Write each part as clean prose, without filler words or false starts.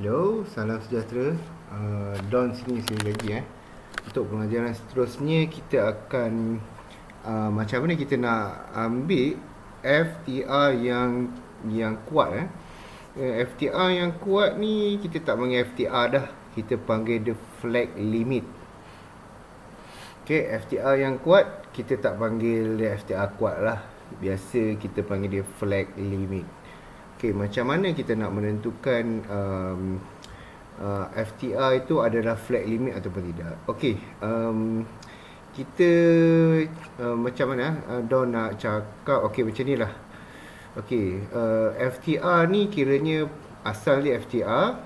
Hello, salam sejahtera. Don sini lagi. Untuk pengajaran seterusnya kita akan macam mana kita nak ambil FTR yang kuat. FTR yang kuat ni kita tak panggil FTR dah. Kita panggil dia flag limit. Okay, FTR yang kuat kita tak panggil dia FTR kuat lah. Biasa kita panggil dia flag limit. Okay, macam mana kita nak menentukan FTR itu adalah flag limit ataupun tidak? Okay, kita macam mana Don nak cakap? Okay, macam ni lah. Okay, FTR ni kiranya asal dia FTR,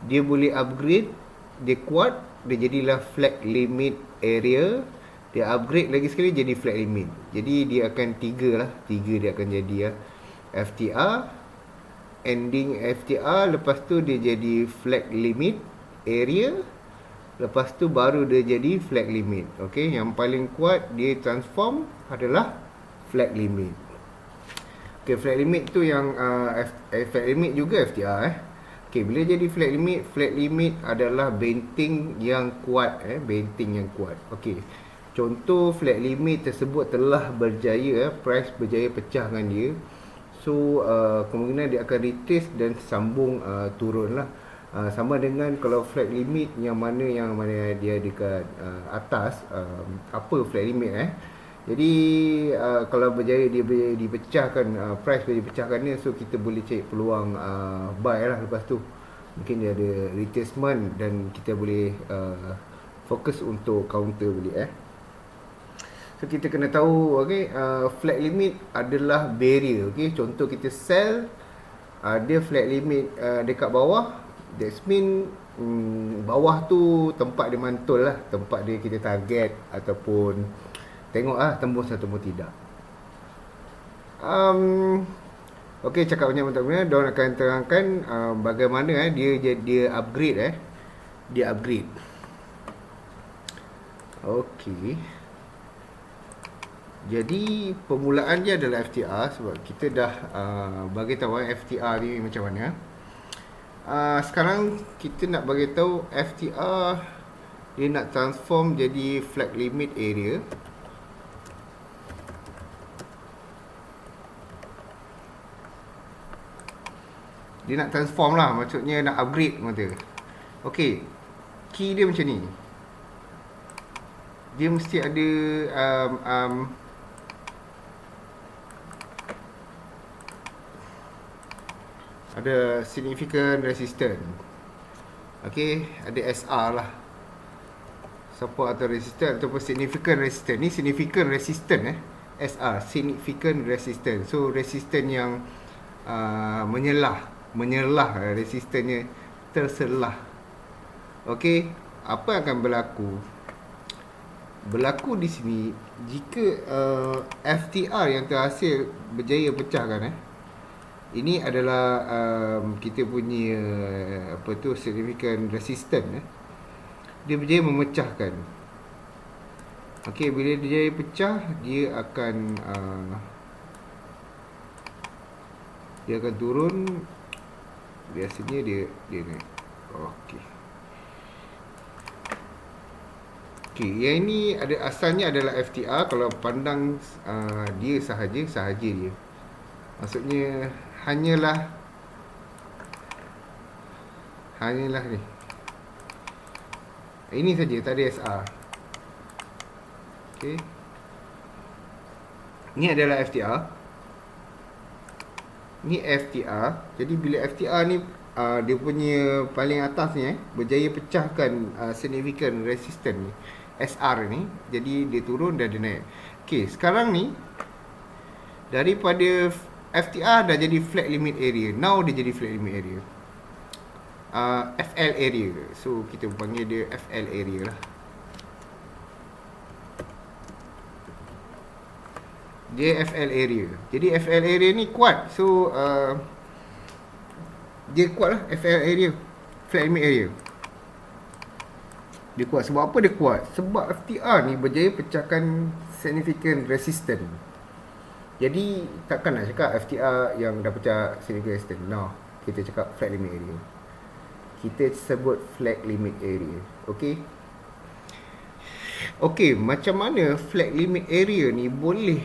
dia boleh upgrade, dia kuat, dia jadilah flag limit area. Dia upgrade lagi sekali jadi flag limit. Jadi dia akan tiga dia akan jadi FTR, ending FTR, lepas tu dia jadi flag limit area, lepas tu baru dia jadi flag limit. Okay, yang paling kuat dia transform adalah flag limit. Okay, flag limit tu yang flag limit juga FTR Okay, bila jadi flag limit adalah benteng yang kuat benteng yang kuat. Okay, contoh flag limit tersebut telah berjaya price berjaya pecahkan dia. So kemungkinan dia akan retrace dan sambung turun lah. Sama dengan kalau flag limit yang mana dia dekat atas, apa flag limit Jadi kalau berjaya dia boleh dipecahkan, price boleh dipecahkan dia, so kita boleh cari peluang buy lah lepas tu. Mungkin dia ada retracement dan kita boleh fokus untuk counter balik So kita kena tahu flag limit adalah barrier. Contoh kita sell, ada flag limit dekat bawah, that's mean bawah tu tempat dia mantul lah, tempat dia kita target ataupun tengok tembus ataupun tidak. Cakap banyak-banyak, Don akan terangkan bagaimana dia upgrade dia upgrade. Jadi permulaan dia adalah FTR, sebab kita dah bagi tahu FTR ni macam mana. Sekarang kita nak bagi tahu FTR dia nak transform jadi flag limit area. Dia nak transform lah, maksudnya nak upgrade mata. Okay, key dia macam ni. Dia mesti ada ada significant resistance. Okay, ada SR lah, support atau resistance ataupun significant resistance. Ni significant resistance SR, significant resistance. So resistance yang menyelah resistannya terselah. Okay, apa yang akan berlaku di sini jika FTR yang terhasil berjaya pecahkan ini adalah kita punya significant resistance dia berjaya memecahkan. Okay, bila dia berjaya pecah, dia akan turun. Biasanya dia naik. Okay, yang ini asalnya adalah FTR. Kalau pandang dia sahaja dia, maksudnya hanyalah ni. Ini saja, tak ada SR. Okay, ni adalah FTR. Ni FTR. Jadi bila FTR ni dia punya paling atas ni berjaya pecahkan significant resistance ni, SR ni, jadi dia turun dan dia naik. Okay, sekarang ni daripada FTR dah jadi flag limit area. Now dia jadi flag limit area, FL area. So kita panggil dia FL area lah. Dia FL area. Jadi FL area ni kuat. So dia kuat lah, FL area, flag limit area. Dia kuat. Sebab apa dia kuat? Sebab FTR ni berjaya pecahkan significant resistance. Jadi takkan nak cakap FTR yang dah pecah significant resistance. No, kita cakap flag limit area. kita sebut flag limit area. Okey. Okey, macam mana flag limit area ni boleh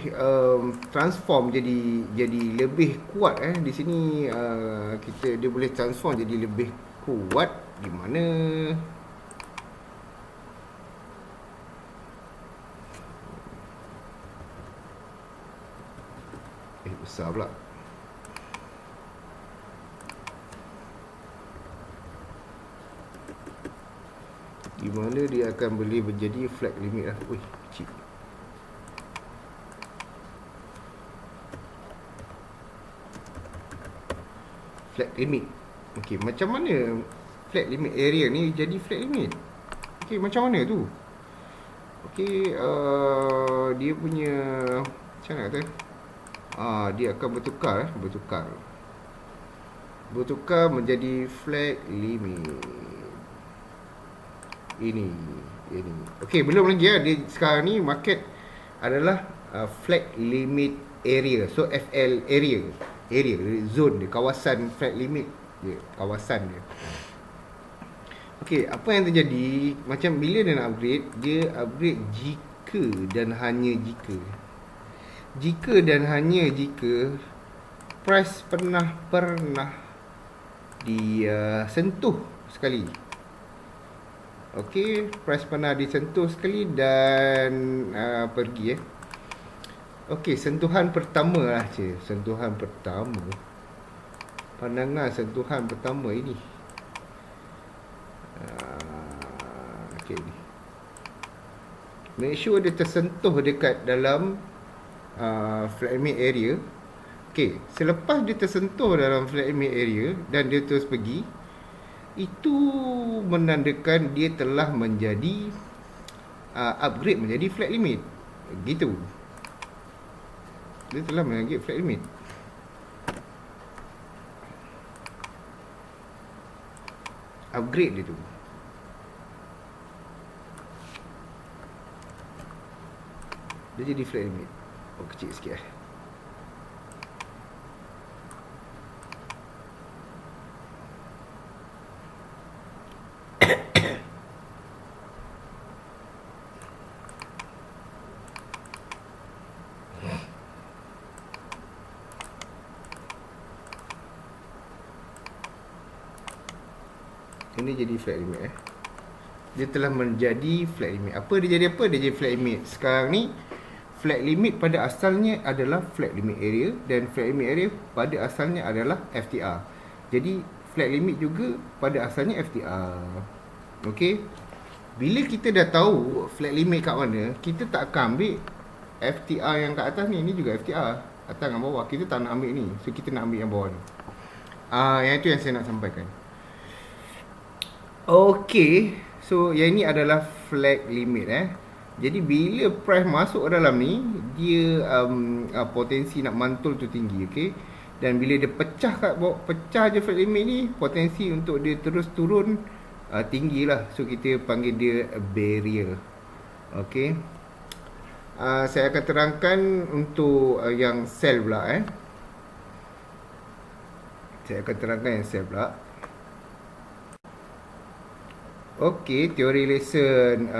transform jadi lebih kuat di sini dia boleh transform jadi lebih kuat di mana besar pula. Di mana dia akan boleh menjadi flag limit lah. Wih, kecil. Flag limit. Okey, macam mana flag limit area ni jadi flag limit? Okey, macam mana tu? Okey, dia punya macam mana kata? Dia akan bertukar menjadi flag limit. Ini. Okey, belum lagi dia sekarang ni market adalah flag limit area. So FL area zone dia, kawasan flag limit dia, kawasan dia. Okey, apa yang terjadi macam bila dia nak upgrade, dia upgrade jika dan hanya jika price pernah disentuh sekali. Okey, price pernah disentuh sekali dan pergi Okey, sentuhan pertama lah sentuhan pertama. Pandangan sentuhan pertama ini. Okey ni. Make sure dia tersentuh dekat dalam flag limit area. Okey, selepas dia tersentuh dalam flag limit area dan dia terus pergi, itu menandakan dia telah menjadi upgrade menjadi flag limit. Gitu. Dia telah menjadi flag limit. Upgrade dia tu. Dia jadi flag limit. Kecil sikit Ini jadi flag limit Dia telah menjadi flag limit. Apa dia jadi apa? Dia jadi flag limit. Sekarang ni flag limit pada asalnya adalah flag limit area dan flag limit area pada asalnya adalah FTR. Jadi flag limit juga pada asalnya FTR. Okey. Bila kita dah tahu flag limit kat mana, kita tak akan ambil FTR yang kat atas ni. Ini juga FTR, atas dengan bawah. Kita tak nak ambil ni. So kita nak ambil yang bawah ni. Yang itu yang saya nak sampaikan. Okey. So yang ini adalah flag limit Jadi bila price masuk dalam ni, dia potensi nak mantul tu tinggi, okey. Dan bila dia pecah je flag limit ni, potensi untuk dia terus turun tinggi lah. So kita panggil dia barrier. Okey. Saya akan terangkan untuk yang sell pula Saya akan terangkan yang sell pula. Okey, teori lesson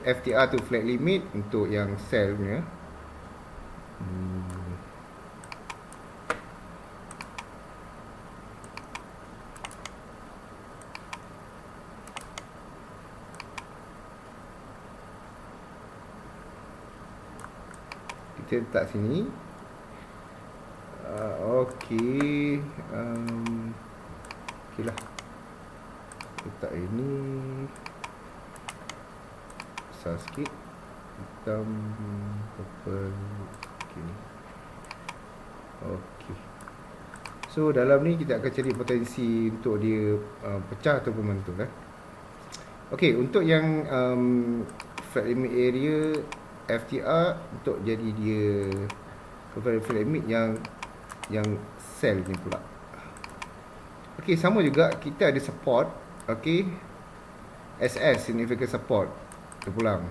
FTR to flag limit untuk yang sell punya. Kita letak sini. Okey. Okey lah. Letak ini besar sikit, hitam, purple. Okey. So dalam ni kita akan cari potensi untuk dia pecah ataupun mantul Okey, untuk yang flag limit area FTR, untuk jadi dia flag limit yang sell ni pula. Okey, sama juga kita ada support. Okey, SS significant support. Kita pulang.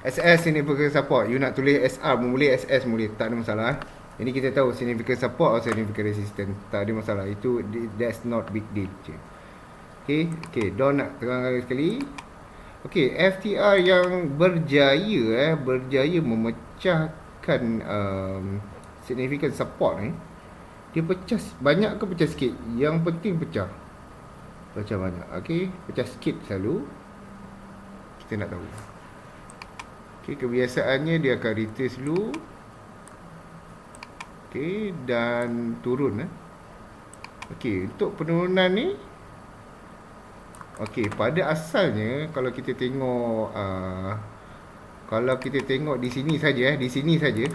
SS significant support. You nak tulis SR pun boleh, SS pun boleh, tak ada masalah Ini kita tahu significant support atau significant resistance. Tak ada masalah. Itu that's not big deal je. Okay, Don nak terangkan sekali. Okay, FTR yang berjaya memecahkan significant support ni. Dia pecah banyak ke pecah sikit? Yang penting pecah. Pecah banyak. Okay, pecah sikit selalu. Kita nak tahu. Okay, kebiasaannya dia akan retrace dulu. Okay, dan turun. Okay, untuk penurunan ni. Okay, pada asalnya kalau kita tengok di sini saja di sini saja.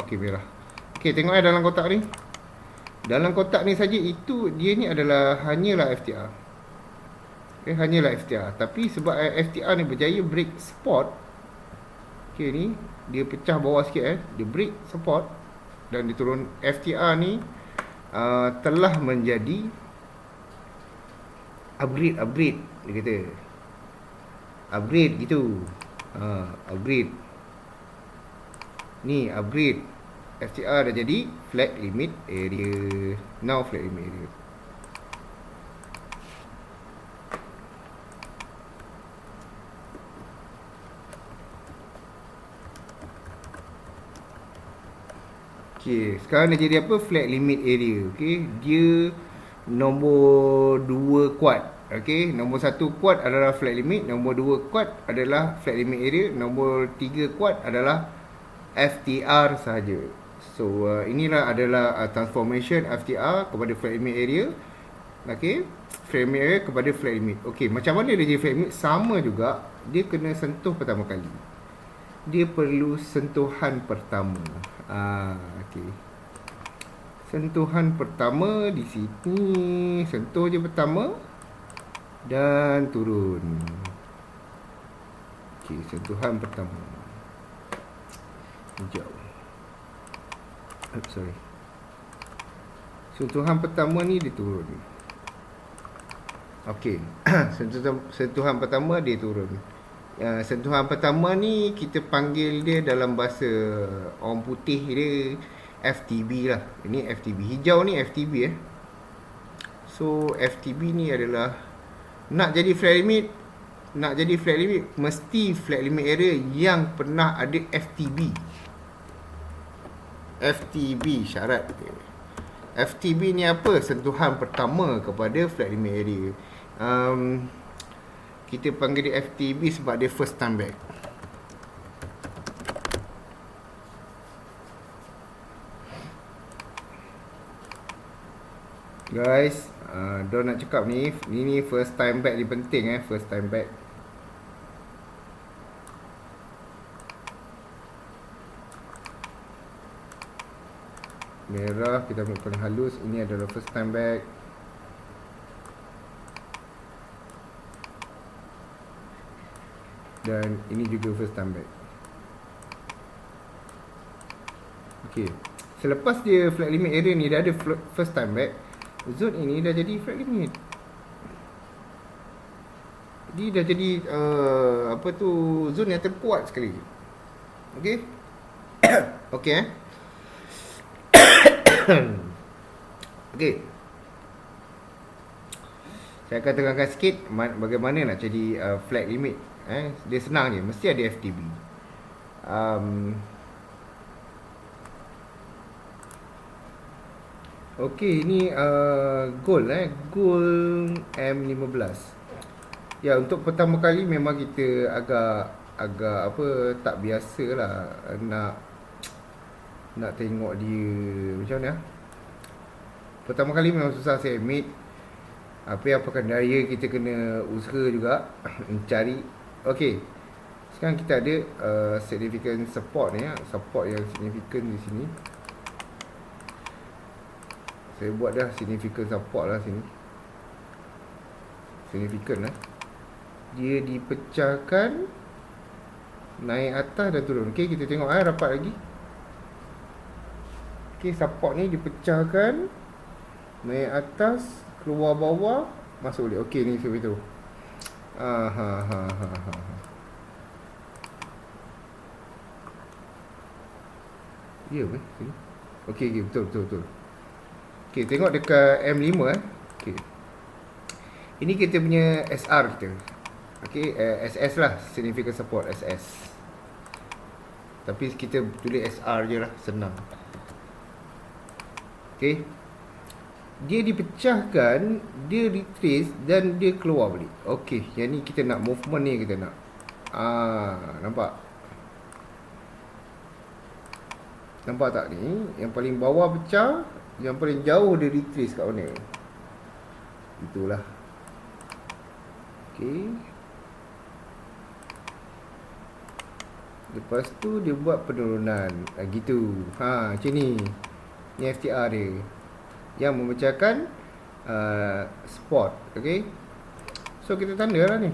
Okay, merah. Okay, tengok dalam kotak ni. Dalam kotak ni saja itu dia ni adalah hanyalah FTR. Okay, hanyalah FTR. Tapi sebab FTR ni berjaya break support. Okay, ni dia pecah bawah sikit dia break support dan dia turun. FTR ni telah menjadi upgrade dia kata. Upgrade gitu. Upgrade. Ni upgrade. FTR dah jadi flag limit area. Now flag limit area. Okay, sekarang dia jadi apa? Flag limit area. Okay, dia nombor 2 kuat. Okay, nombor 1 kuat adalah flag limit, nombor 2 kuat adalah flag limit area, nombor 3 kuat adalah FTR sahaja. So inilah adalah transformation FTR kepada flag limit area. Okay, flag limit area kepada flag limit. Okay, macam mana dia jadi flag limit? Sama juga, dia kena sentuh pertama kali. Dia perlu sentuhan pertama. Okay. Sentuhan pertama di sini. Sentuh je pertama dan turun. Okay, sentuhan pertama. Hijau. Sorry. Sentuhan pertama ni dia turun. Okay. Sentuhan pertama dia turun. Sentuhan pertama ni kita panggil dia dalam bahasa orang putih dia FTB lah. Ini FTB. Hijau ni FTB So FTB ni adalah nak jadi flag limit. Nak jadi flag limit mesti flag limit area yang pernah ada FTB. FTB syarat. FTB ni apa? Sentuhan pertama kepada flag limit area. Kita panggil dia FTB sebab dia first time back. Guys, Don nak cakap ni first time back ni penting first time back. Merah kita ambil paling halus, ini adalah first time back. Dan ini juga first time back. Okay, selepas dia flag limit area ni dah ada first time back, zone ini dah jadi flag limit. Jadi dah jadi zone yang terkuat sekali. Okay. Okay. Okay. Saya akan terangkan sikit bagaimana nak jadi flag limit. Dia senang je, mesti ada FTB. Okey, ini gold gold M15. Ya, untuk pertama kali memang kita agak tak biasalah nak tengok dia macam mana. Pertama kali memang susah saya admit. Apakah daya kita kena usaha juga mencari. Okey. Sekarang kita ada significant support ni support yang significant di sini. Saya buat dah significant support lah sini. Significant lah. Dia dipecahkan, naik atas dan turun. Okey, kita tengok rapat lagi. Okey, support ni dipecahkan, naik atas, keluar bawah, masuk balik. Okey, ni seperti tu. Ya ke? Sini. Okey, okey, betul, betul, betul. Okey, tengok dekat M5 Okey. Ini kita punya SR kita. Okey, SS lah, significant support SS. Tapi kita tulis SR je lah, senang. Okey. Dia dipecahkan, dia retrace dan dia keluar balik. Okey, yang ni kita nak movement ni kita nak. Nampak? Nampak tak ni? Yang paling bawah pecah, yang paling jauh dia retrace kat mana? Itulah. Okey. Lepas tu dia buat penurunan. Gitu. Macam ni. Ni FTR dia. Yang memecahkan spot. Okey. So kita tanda lah ni.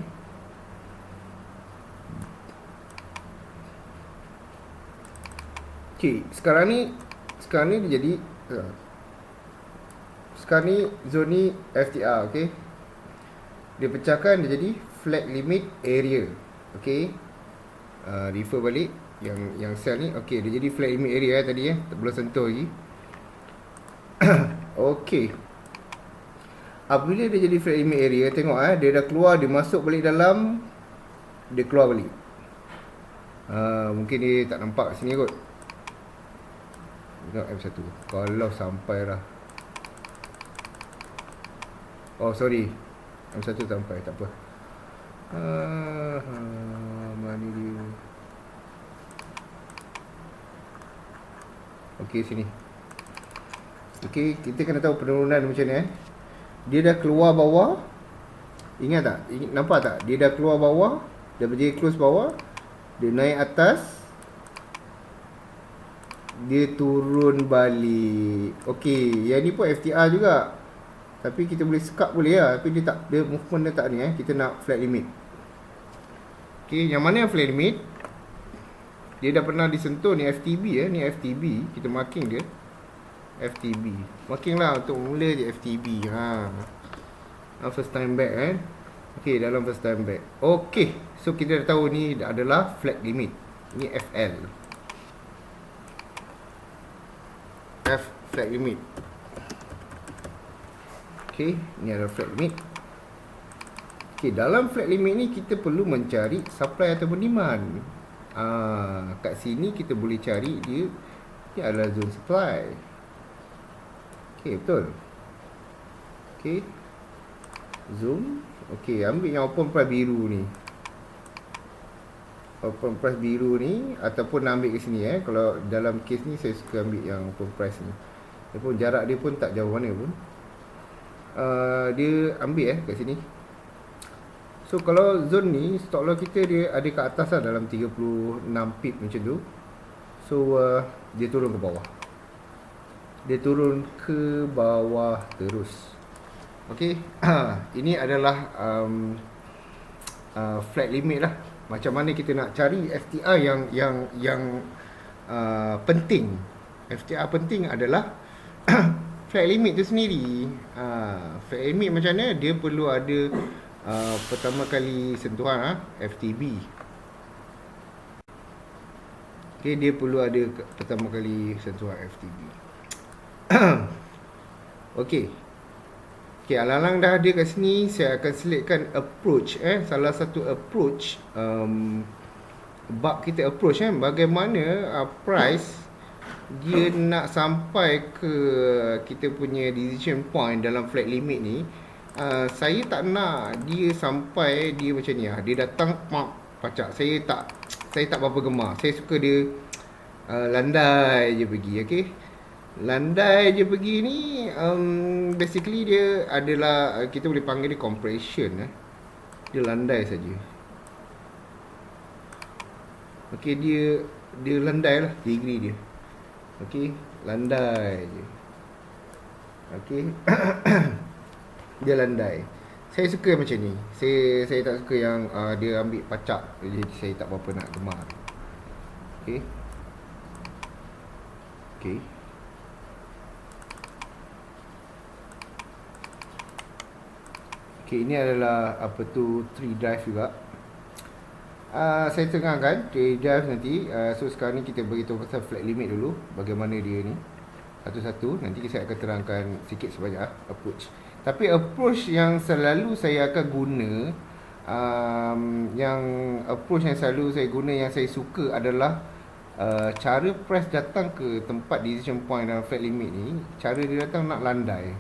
Okey, sekarang ni dia jadi sekarang ni zone ni FTR, okey. Dia pecahkan, dia jadi flag limit area. Okey. Refer balik yang sel ni. Okey, dia jadi flag limit area tadi belum sentuh lagi. Okey. Apabila dia jadi flag limit area, tengok dia dah keluar, dia masuk balik dalam, dia keluar balik. Mungkin dia tak nampak kat sini kot. Tengok M1. Kalau sampai lah. Oh sorry, M1 sampai, tak apa. Mana dia? Okey, sini. Okey, kita kena tahu penurunan macam ni Dia dah keluar bawah. Ingat tak? Nampak tak? Dia dah keluar bawah, dah berjaya close bawah, dia naik atas, dia turun balik. Okey, yang ni pun FTR juga. Tapi kita boleh sekap boleh lah. Tapi dia tak, dia movement dia tak ni Kita nak flat limit. Okey, yang mana yang flat limit? Dia dah pernah disentuh ni FTB ni FTB. Kita marking dia FTB. Marking lah untuk mula je FTB. First time back Okey, dalam first time back. Okey, so kita dah tahu ni adalah flat limit. Ni FL. F flat limit. Okey, ni adalah flat limit. Okey, dalam flat limit ni kita perlu mencari supply ataupun demand. Kat sini kita boleh cari dia adalah zone supply. Okey, betul. Okey. Zoom. Okey, ambil yang open price biru ni. Open price biru ni ataupun ambil ke sini Kalau dalam case ni saya suka ambil yang open price ni. Dia pun jarak dia pun tak jauh mana pun. Dia ambil kat sini. So kalau zone ni stop loss kita dia ada kat atas lah, dalam 36 pip macam tu. So dia turun ke bawah. Dia turun ke bawah terus. Okey. Ini adalah flat limit lah. Macam mana kita nak cari FTR yang penting. FTR penting adalah flat limit tu sendiri. Flat limit macam mana? Dia perlu ada pertama kali sentuhan FTB. Okay, dia perlu ada pertama kali sentuhan FTB. Okay. Okay, alang-alang dah ada kat sini. Saya akan selitkan approach salah satu approach bab kita approach bagaimana price dia nak sampai ke kita punya decision point dalam flat limit ni. Saya tak nak dia sampai dia macam ni dia datang pacak. Saya tak berapa gemar. Saya suka dia landai je pergi. Okay, landai je pergi ni basically dia adalah kita boleh panggil dia compression dia landai saja. Okay, dia landai lah degree dia. Okay, landai je. Okay. Dia landai. Saya suka macam ni. Saya tak suka yang dia ambil pacak. Jadi saya tak berapa nak gemar. Okay. Okay. Okay, ini adalah apa tu 3 drive juga. Saya tengahkan drive nanti. So sekarang ni kita beritahu pasal flag limit dulu. Bagaimana dia ni satu-satu. Nanti saya akan terangkan sikit sebanyak approach. Tapi approach yang selalu saya akan guna, yang approach yang selalu saya guna, yang saya suka adalah cara press datang ke tempat decision point dalam flag limit ni. Cara dia datang nak landai.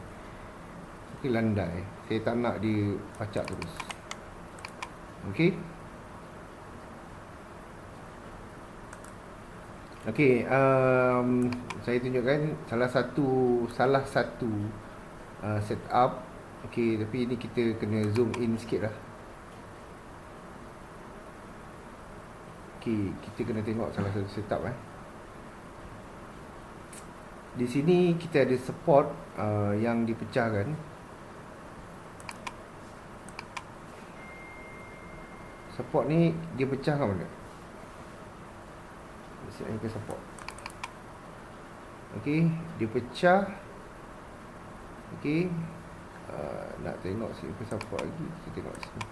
Okay, landai. Saya tak nak dia pacak terus. Okay. Okay, saya tunjukkan salah satu setup. Okay, tapi ini kita kena zoom in sikit lah. Okay, kita kena tengok salah satu setup Di sini kita ada support yang dipecahkan. Support ni dia pecahkan mana? Saya ke support. Okey, dia pecah. Okey. Nak tengok si ke support lagi, kita tengok sini.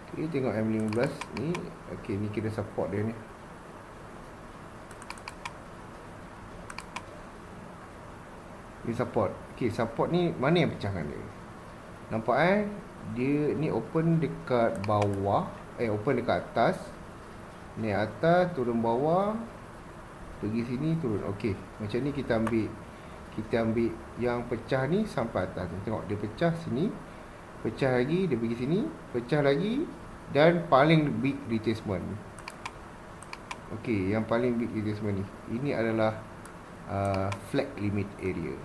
Okey, tengok M15 ni. Okey, ni kira support dia ni. Ni support. Okey, support ni mana yang pecahkan dia? Nampak dia ni open dekat bawah, open dekat atas. Ni atas, turun bawah, pergi sini, turun. Okey, macam ni kita ambil yang pecah ni sampai atas. Tengok dia pecah sini, pecah lagi, dia pergi sini, pecah lagi, dan paling big retracement. Okey, yang paling big retracement ni, ini adalah flag limit area.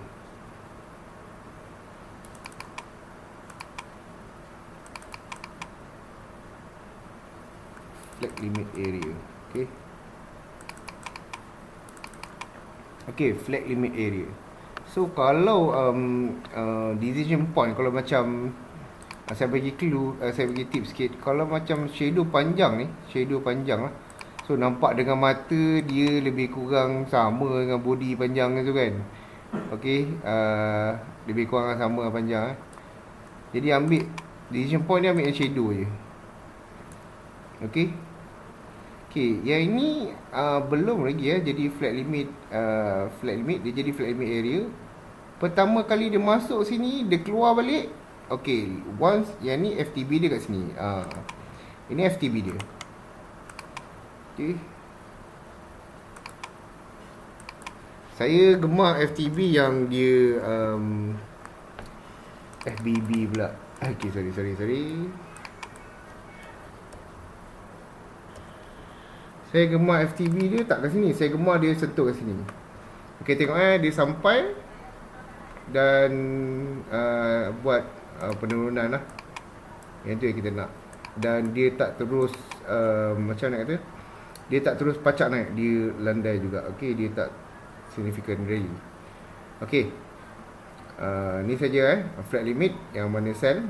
Flag limit area. Okay. Okay, flag limit area. So kalau decision point, kalau macam saya bagi clue, saya bagi tips sikit. Kalau macam shadow panjang lah. So nampak dengan mata dia lebih kurang sama dengan body panjang tu kan. Okay, lebih kurang sama panjang Jadi ambil decision point ni, ambil yang shadow je. Okay. Okay, yang ini belum lagi jadi flag limit. Dia jadi flag limit area. Pertama kali dia masuk sini, dia keluar balik. Okay, once yang ni FTB dia kat sini. Ini FTB dia. Okay. Saya gemar FTB yang dia FBB pula. Okay, sorry. Saya gemar FTB dia tak kat sini. Saya gemar dia sentuh kat sini. Okay, tengok dia sampai dan buat penurunan lah. Yang tu yang kita nak. Dan dia tak terus macam nak kata, dia tak terus pacak naik, dia landai juga. Okay, dia tak significant rally. Okay, ni saja flag limit yang mana sell.